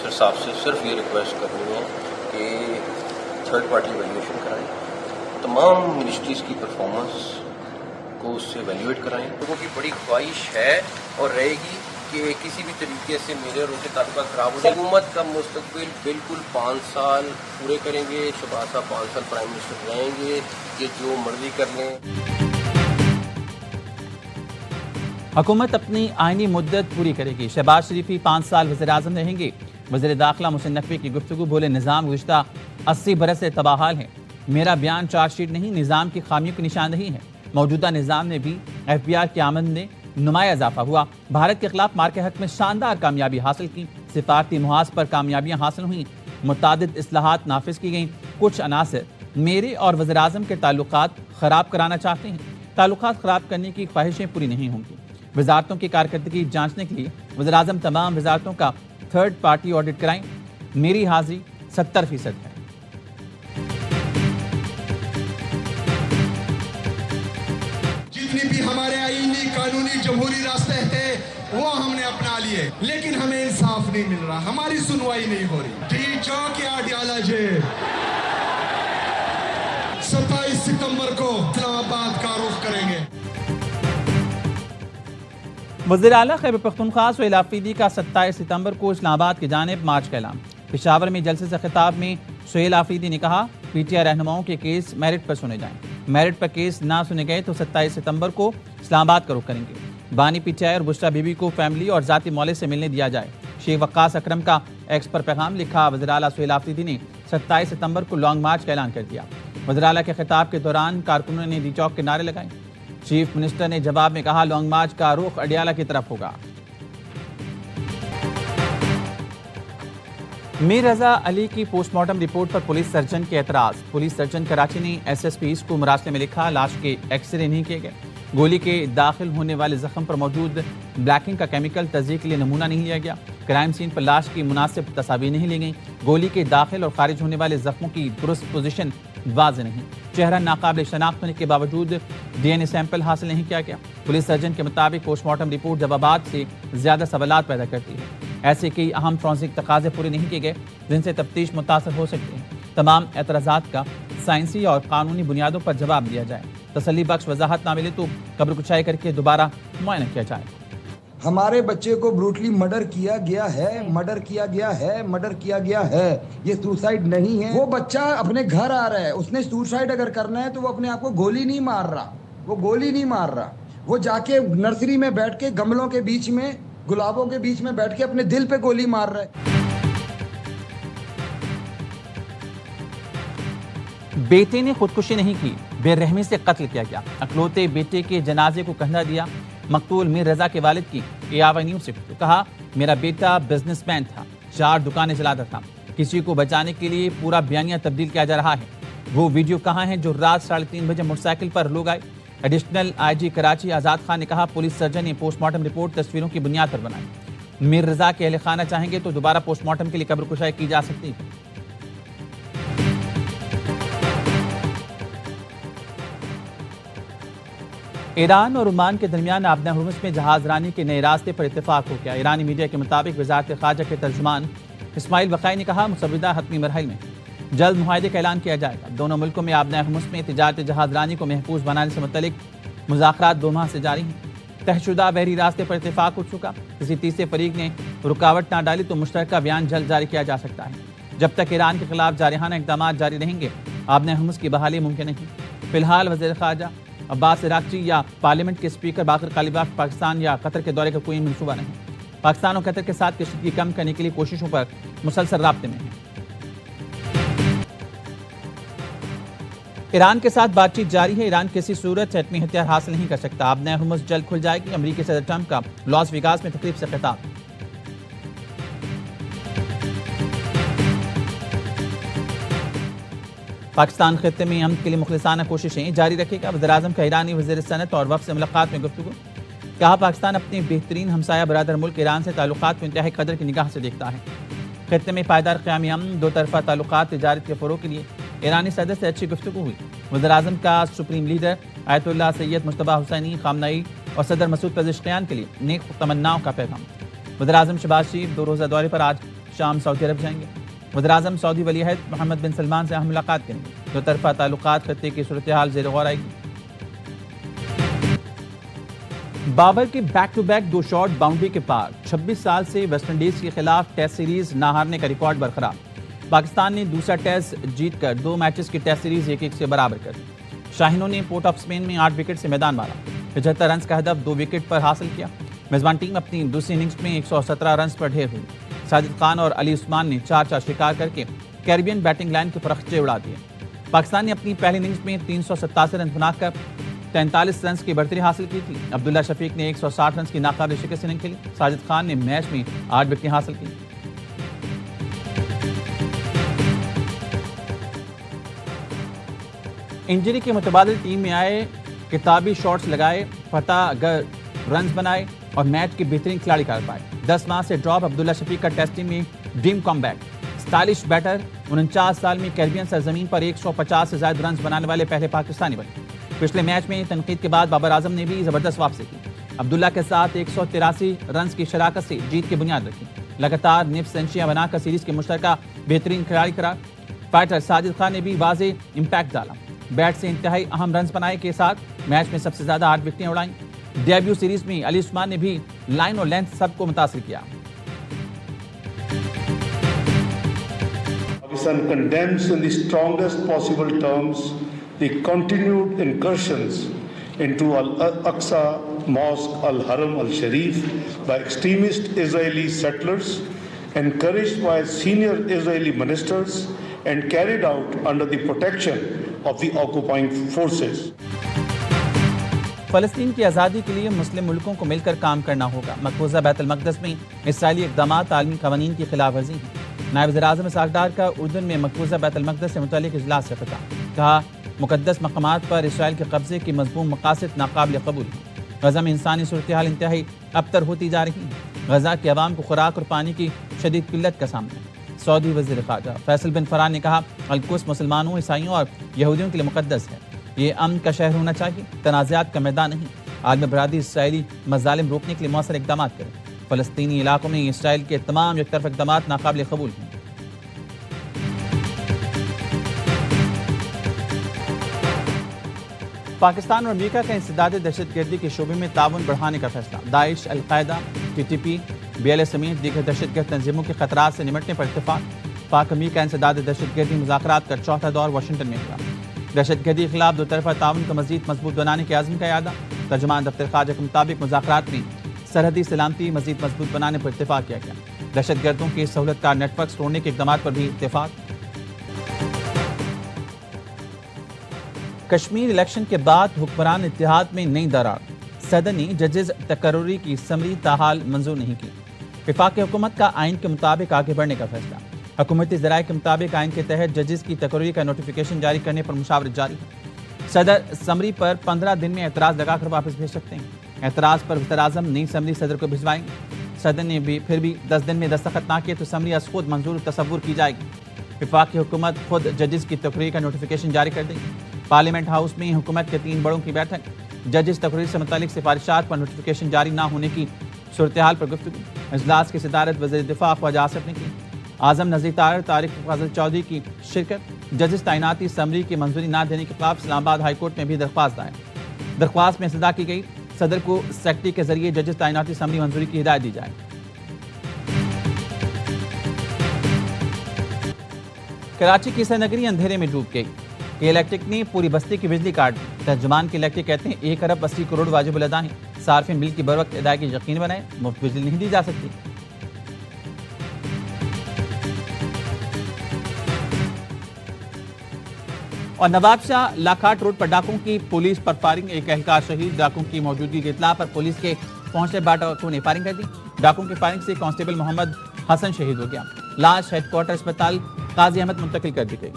Minister साहब से सिर्फ ये रिक्वेस्ट करनी है कि थर्ड पार्टी वैल्यूएशन कराएं, तमाम मिनिस्ट्रीज़ की परफॉर्मेंस को उससे वैल्यूएट कराएं। लोगों की बड़ी ख्वाहिश है और रहेगी कि किसी भी तरीके से मेरे और उनके ताल्लुकात खराब हो जाए। हुकूमत का मुस्तकबिल बिल्कुल 5 साल पूरे करेंगे, शहबाज साहब 5 साल प्राइम मिनिस्टर रहेंगे, ये जो मर्जी कर लें। हुकूमत अपनी आइनी मुद्दत पूरी करेगी। शहबाज शरीफ ही 5 साल वज़ीर-ए-आज़म रहेंगे। वज़ीर दाखिला मोहसिन नकवी की गुफ्तगू, बोले निज़ाम गुज़िश्ता 80 बरस से तबाहाल है। मेरा बयान चार्जशीट नहीं, निज़ाम की खामियों की निशानदही है। मौजूदा निज़ाम में भी FBI की आमद में नुमाया इजाफा हुआ। भारत के खिलाफ मार्के हक में शानदार कामयाबी हासिल की। सिफारती मुहाज पर कामयाबियाँ हासिल हुई। मुतादिद इस्लाहात नाफिज की गईं। कुछ अनासर मेरे और वज़ीर-ए-आज़म के ताल्लुकात ख़राब कराना चाहते हैं। ताल्लुकात ख़राब करने की ख्वाहिशें पूरी नहीं होंगी। वजारतों की कारकर्दगी जांचने के लिए वज़ीर-ए-आज़म तमाम वजारतों का थर्ड पार्टी ऑडिट कराएं। मेरी हाजिरी 70% है। जितनी भी हमारे आईनी कानूनी जमहूरी रास्ते हैं वो हमने अपना लिए, लेकिन हमें इंसाफ नहीं मिल रहा, हमारी सुनवाई नहीं हो रही। क्या आइडियोलॉजी 27 सितंबर को इस्लामाबाद का रुख करेंगे। वज़ीर आला खैबर पख्तूनख्वा सुहेल आफरीदी का 27 सितंबर को इस्लामाबाद की जानिब मार्च का ऐलान। पेशावर में जलसे से खिताब में सुहेल आफरीदी ने कहा, PTI रहनुमाओं के केस मेरिट पर सुने जाएं। मेरिट पर केस ना सुने गए तो 27 सितंबर को इस्लामाबाद का रुख करेंगे। बानी PTI और बुशरा बीबी को फैमिली और ज़ाती मौले से मिलने दिया जाए। शेख वक्कास अकरम का एक्स पर पैगाम लिखा। वज़ीर आला सुहेल आफरीदी ने 27 सितंबर को लॉन्ग मार्च का ऐलान कर दिया। वज़ीर आला के खिताब के दौरान कारकुनों ने डी चौक के नारे लगाए। चीफ मिनिस्टर ने जवाब में कहा, लॉन्ग मार्च का रुख अडियाला की तरफ होगा। मीर रजा अली की पोस्टमार्टम रिपोर्ट पर पुलिस सर्जन के एतराज। पुलिस सर्जन कराची ने SSP को मुरासले में लिखा, लाश के एक्सरे नहीं किए गए। गोली के दाखिल होने वाले जख्म पर मौजूद ब्लैकिंग का केमिकल तस्दीक के लिए नमूना नहीं लिया गया। क्राइम सीन पर लाश की मुनासिब तस्वीरें नहीं ली गई। गोली के दाखिल और खारिज होने वाले जख्मों की दुरुस्त पोजीशन वाज़ेह नहीं। चेहरा नाकाबिल शनाख्त होने के बावजूद DNA सैंपल हासिल नहीं किया गया। पुलिस सर्जन के मुताबिक पोस्टमार्टम रिपोर्ट जवाबात से ज़्यादा सवालात पैदा करती है। ऐसे कई अहम फॉरेंसिक तकाजे पूरे नहीं किए गए जिनसे तफ्तीश मुतासर हो सकती है। तमाम एतराज़ात का साइंसी और कानूनी बुनियादों पर जवाब दिया जाए। तसल्ली बख्श वजाहत ना मिले तो कब्र कुचाई करके दोबारा मुआयना किया जाए। हमारे बच्चे को ब्रूटली मर्डर किया गया है, मर्डर किया गया है, मर्डर किया गया है। ये सुसाइड नहीं है। वो बच्चा अपने घर आ रहा है, उसने सुसाइड अगर करना है तो वो अपने आप को गोली नहीं मार रहा, वो गोली नहीं मार रहा। वो जाके नर्सरी में बैठ के गमलों के बीच में, गुलाबों के बीच में बैठ के अपने दिल पे गोली मार रहा है। बेटे ने खुदकुशी नहीं की, बेरहमी से कत्ल किया गया। अकलौते बेटे के जनाजे को कंधा दिया। मकतूल मीर रजा के वालिद की ARY न्यूज़ से कहा, मेरा बेटा बिजनेसमैन था, 4 दुकानें चलाता था। किसी को बचाने के लिए पूरा बयानिया तब्दील किया जा रहा है। वो वीडियो कहाँ है जो रात 3:30 बजे मोटरसाइकिल पर लोग आए। एडिशनल IG कराची आज़ाद खान ने कहा, पुलिस सर्जन ने पोस्टमार्टम रिपोर्ट तस्वीरों की बुनियाद पर बनाई। मीर रजा के अहल खाना चाहेंगे तो दोबारा पोस्टमार्टम के लिए कब्र कुशाई की जा सकती है। ईरान और ओमान के दरमियान आबना हुर्मुज़ में जहाज रानी के नए रास्ते पर इत्तेफाक हो गया। ईरानी मीडिया के मुताबिक वज़ारत ख़ारजा के तर्जुमान इस्माइल बक़ाई ने कहा, मुसव्विदा हतमी मरहल में जल्द मुआहदे का ऐलान किया जाएगा। दोनों मुल्कों में आबना हुर्मुज़ में तिजारती जहाज रानी को महफूज बनाने से मुतल्लिक मुज़ाकरात 2 माह से जारी हैं। तयशुदा बहरी रास्ते पर इत्तेफाक हो चुका। किसी तीसरे फरीक ने रुकावट ना डाली तो मुश्तरका बयान जल्द जारी किया जा सकता है। जब तक ईरान के खिलाफ जारिहाना इक़दाम जारी रहेंगे, आबना हुर्मुज़ की बहाली मुमकिन नहीं। फिलहाल वज़ीर ख़ारजा अब्बास इराक़ची या पार्लियामेंट के स्पीकर बाक़र कालिबाफ पाकिस्तान या कतर के दौरे का कोई मंसूबा नहीं। पाकिस्तान और कतर के साथ कशीदगी कम करने के लिए कोशिशों पर मुसलसल राब्ते में है। ईरान के साथ बातचीत जारी है। ईरान किसी सूरत से एटमी हथियार हासिल नहीं कर सकता। आबना हुर्मुज़ जल्द खुल जाएगी। अमरीकी सदर ट्रंप का लॉस वेगास में तकरीब से खिताब। पाकिस्तान खित्ते में अमन के लिए मुखलिसाना कोशिशें जारी रखेगा। वज़ीर-ए-आज़म का ईरानी वज़ीर सनत और वफ़द से मुलाकात में गुफ्तगू। कहा, पाकिस्तान अपने बेहतरीन हमसाया बरादर मुल्क ईरान से ताल्लुकात को इंतहाई कदर की निगाह से देखता है। खित्ते में पायदार क़यामी अमन, 2 तरफ़ा ताल्लुकात, तिजारत के फ़रोग़ के लिए ईरानी सदर से अच्छी गुफ्तगू हुई। वज़ीर-ए-आज़म का supreme leader Ayatollah Syed Mujtaba Hussaini Khamenei और सदर मसूद पेज़ेश्कियान के लिए नेक तमन्नाओं का पैगाम। वज़ीर-ए-आज़म शहबाज शरीफ 2 रोज़ा दौरे पर आज شام سعودی عرب جائیں گے۔ وزیراعظم سعودی ولی عہد محمد بن سلمان سے اہم ملاقات کریں گے۔ دو طرفہ تعلقات خطے کی صورتحال زیر غور آئے گی۔ بابر کے back to back 2 shot boundary کے پار، 26 سال سے ویسٹ انڈیز کے خلاف ٹیسٹ سیریز نہ ہارنے کا ریکارڈ برقرار۔ پاکستان نے دوسرا ٹیسٹ جیت کر 2 میچز کی ٹیسٹ سیریز 1-1 سے برابر کر دی۔ شاہینوں نے پورٹ آف اسپین میں 8 وکٹ سے میدان مارا، 75 رنز کا ہدف 2 وکٹ پر حاصل کیا۔ میزبان ٹیم اپنی دوسری اننگز میں 117 رنز پر ڈھیر ہوئی۔ ساجد خان اور علی عثمان نے 4-4 شکار کر کے کیریبین بیٹنگ لائن کے پرخچے اڑا دیے۔ پاکستان نے اپنی پہلی اننگز میں 387 رنز بنا کر 43 رنز کی برتری حاصل کی تھی۔ عبداللہ شفیق نے 160 رنز کی ناقابل شکست اننگ کھیلی۔ ساجد خان نے میچ میں 8 وکٹیں حاصل کی۔ انجری کے متبادل ٹیم میں آئے، کتابی شاٹس لگائے، فتح گر رنز بنائے اور میچ کے بہترین کھلاڑی قرار پائے۔ 10 ماہ سے ڈراپ عبداللہ شفیق کا ٹیسٹ ٹیم میں dream come back. Stylish better 49 سال میں کیریبین سرزمین پر 150 سے زائد رنز بنانے والے پہلے پاکستانی بنے۔ پچھلے میچ میں تنقید کے بعد بابر اعظم نے بھی زبردست واپسی کی۔ عبداللہ کے ساتھ 183 رنز کی شراکت سے جیت کی بنیاد رکھی۔ لگاتار نصف سینچریاں بنا کر سیریز کے مشترکہ بہترین کھلاڑی قرار۔ فائٹر ساجد خان نے بھی واضح امپیکٹ ڈالا، بیٹ سے انتہائی اہم رنز بنائے کے ساتھ میچ میں سب سے زیادہ 8 وکٹیں اڑائیں۔ ڈیبیو سیریز میں علی عثمان نے بھی لائن اور لینتھ سب کو متاثر کیا۔ Pakistan condemns in the strongest possible terms the continued incursions into Al-Aqsa Mosque, Al-Haram Al-Sharif by extremist Israeli settlers, encouraged by senior Israeli ministers and carried out under the protection of the occupying forces. فلسطین کی آزادی کے لیے مسلم ملکوں کو مل کر کام کرنا ہوگا۔ مقبوضہ بیت المقدس میں اسرائیلی اقدامات عالمی قوانین کی خلاف ورزی ہیں۔ نائب وزیر اعظم اسحاق ڈار کا اردن میں مقبوضہ بیت المقدس سے متعلق اجلاس سے خطاب، کہا مقدس مقامات پر اسرائیل کے قبضے کی مضموم مقاصد ناقابل قبول ہیں۔ غزہ میں انسانی صورتحال انتہائی ابتر ہوتی جا رہی ہے۔ غزہ کے عوام کو خوراک اور پانی کی شدید قلت کا سامنا ہے۔ سعودی وزیر خارجہ فیصل بن فرحان نے کہا القدس مسلمانوں، عیسائیوں اور یہودیوں کے لیے مقدس ہے، یہ امن کا شہر ہونا چاہیے، تنازعات کا میدان نہیں۔ عالم برادری اسرائیلی مظالم روکنے کے لیے مؤثر اقدامات کرے۔ فلسطینی علاقوں میں اسرائیل کے تمام یک طرف اقدامات ناقابل قبول ہیں۔ پاکستان اور امریکہ کا انسداد دہشت گردی کے شعبے میں تعاون بڑھانے کا فیصلہ۔ داعش، القاعدہ، TTP، BLA سمیت دیگر دہشت گرد تنظیموں کے خطرات سے نمٹنے پر اتفاق۔ پاک امریکہ انسداد دہشت گردی مذاکرات کا چوتھا دور واشنگٹن میں ہوا۔ دہشت گردی کے خلاف دو طرفہ تعاون کو مزید مضبوط بنانے کے عزم کا اعادہ۔ ترجمان دفتر خارجہ کے مطابق مذاکرات میں سرحدی سلامتی مزید مضبوط بنانے پر اتفاق کیا گیا۔ دہشت گردوں کے سہولت کار نیٹ ورکس توڑنے کے اقدامات پر بھی اتفاق۔ کشمیر الیکشن کے بعد حکمران اتحاد میں نئی درار، صدر نے ججز تقرری کی سمری تاحال منظور نہیں کی۔ وفاقی حکومت کا آئین کے مطابق آگے بڑھنے کا فیصلہ۔ حکومتی ذرائع کے مطابق آئین کے تحت ججز کی تقرری کا نوٹیفیکیشن جاری کرنے پر مشاورت جاری ہے۔ صدر سمری پر 15 دن میں اعتراض لگا کر واپس بھیج سکتے ہیں۔ اعتراض پر وزیر اعظم نئی سمری صدر کو بھجوائیں گے۔ صدر نے پھر بھی 10 دن میں دستخط نہ کیے تو سمری از خود منظور تصور کی جائے گی۔ وفاقی حکومت خود ججز کی تقرری کا نوٹیفیکیشن جاری کر دے گی۔ پارلیمنٹ ہاؤس میں حکومت کے 3 بڑوں کی بیٹھک، ججز تقرری سے متعلق سفارشات پر نوٹیفیکیشن جاری نہ ہونے کی صورتحال پر گفتگو۔ اجلاس کی صدارت وزیر دفاع خواجہ آصف نے کی۔ اعظم نذیر طارق، طارق فاضل چودھری کی شرکت۔ ججز تعیناتی سمری کی منظوری نہ دینے کے خلاف اسلام آباد ہائی کورٹ میں بھی درخواست دائر۔ درخواست میں استدعا کی گئی صدر کو سیکرٹری کے ذریعے ججز تعیناتی سمری منظوری کی ہدایت دی جائے۔ کراچی کی سرنگری اندھیرے میں ڈوب گئی۔ کے الیکٹرک نے پوری بستی کی بجلی کاٹ دی۔ ترجمان کے الیکٹرک کہتے ہیں 1 ارب 80 کروڑ واجب الادا ہیں۔ صارفین بل کی بروقت ادائیگی یقین بنائیں، مفت بجلی نہیں دی جا سکتی۔ اور نواب شاہ لاکھاٹ روڈ پر ڈاکوں کی پولیس پر فائرنگ، ایک اہلکار شہید۔ ڈاکوں کی موجودگی کی اطلاع پر پولیس کے پہنچنے بعد ڈاکوں نے فائرنگ کر دی۔ ڈاکوں کی فائرنگ سے کانسٹیبل محمد حسن شہید ہو گیا۔ لاش ہیڈ کوارٹر اسپتال قاضی احمد منتقل کر دی گئی۔